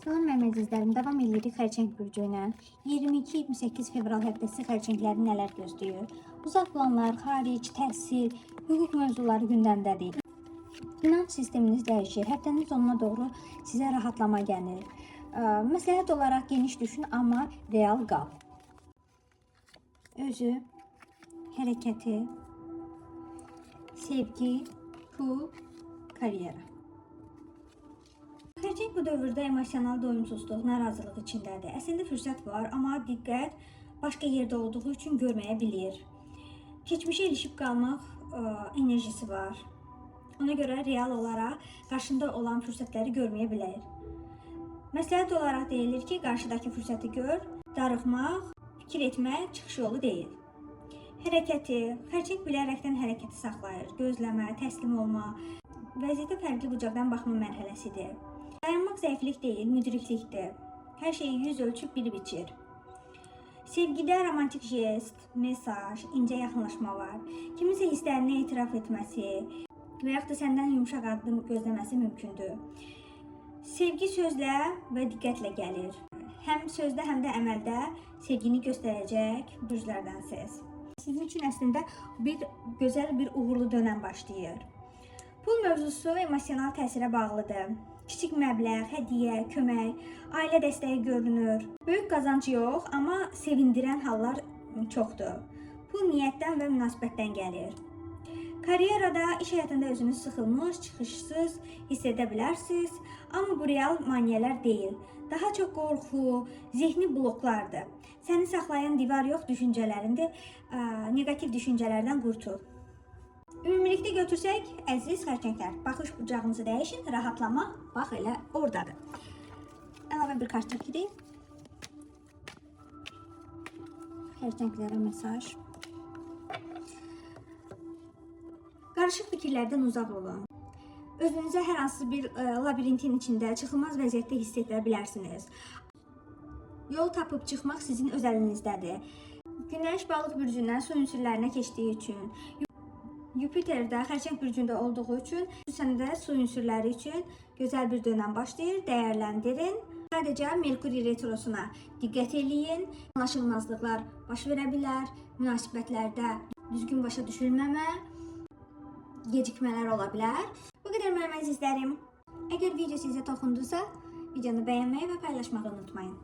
Salam mənim əzizlərim, davam edirik xərçəng bürcü ilə. 22-28 fevral həftəsi xərçəngləri nələr gözləyir? Uzaq planlar, xaric, təhsil, hüquq mövzuları gündəmdədir. Finans sisteminiz dəyişir, həftənin sonuna doğru sizə rahatlama gəlir. Məsləhət olaraq geniş düşün, amma real qal. Özü, hərəkəti, sevgi, pul, karyera. Xərçəng bu dövrdə emosional doyumsuzluq, narazılıq içindədir. Əslində fürsət var, amma diqqət başqa yerdə olduğu üçün görməyə bilir. Keçmişə ilişib qalmaq enerjisi var. Ona görə real olaraq qarşında olan fürsətləri görməyə bilər. Məsləhət olaraq deyilir ki, qarşıdakı fürsəti gör, darıxmaq, fikir etmək çıxış yolu deyil. Hərəkəti, xərçəng bilərəkdən hərəkəti saxlayır. Gözləmə, təslim olma, vəziyyətə fərqli bucaqdan baxma mərhələsidir. Dayanmaq zəiflik deyil, müdriklikdir. Hər şeyi yüz ölçüb biri biçir. Sevgidə romantik jest, mesaj, incə yaxınlaşma var. Kiminsə hisslərini etiraf etməsi və yaxud da səndən yumuşaq addım gözləməsi mümkündür. Sevgi sözlə və diqqətlə gəlir. Həm sözdə, həm də əməldə sevgini göstərəcək bürclərdənsiz. Sizin üçün əslində gözəl bir uğurlu dönəm başlayır. Pul mövzusu emosional təsirə bağlıdır. Kiçik məbləğ, hədiyyə, kömək, ailə dəstəyi görünür. Böyük qazanc yox, amma sevindirən hallar çoxdur. Pul niyyətdən və münasibətdən gəlir. Karyerada, iş həyatında özünüz sıxılmış, çıxışsız hiss edə bilərsiniz, amma bu real maneələr deyil. Daha çox qorxu, zehni bloklardır. Səni saxlayan divar yox, düşüncələrində negativ düşüncələrdən qurtul. Ümumilikdə götürsək, əziz xərçənglər, baxış bucağınızı dəyişin, rahatlama, bax elə oradadır. Əlavə bir kart çəkirik. Xərçənglərə mesaj. Qarışıq fikirlərdən uzaq olun. Özünüzə hər hansı bir labirintin içində çıxılmaz vəziyyətdə hiss edə bilərsiniz. Yol tapıb çıxmaq sizin öz əlinizdədir. Günəş balıq bürcündən su ünsürlərinə keçdiyi üçün, Yupiterdə xərçəng bürcündə olduğu üçün, xüsusən də su ünsürləri üçün gözəl bir dönəm başlayır, dəyərləndirin. Sadəcə Merkuri retrosuna diqqət eləyin. Anlaşılmazlıqlar baş verə bilər, münasibətlərdə düzgün başa düşülməmə, gecikmələr ola bilər. Bu qədər mənim əzizlərim. Əgər video sizə toxundusa, videonu bəyənməyi və paylaşmağı unutmayın.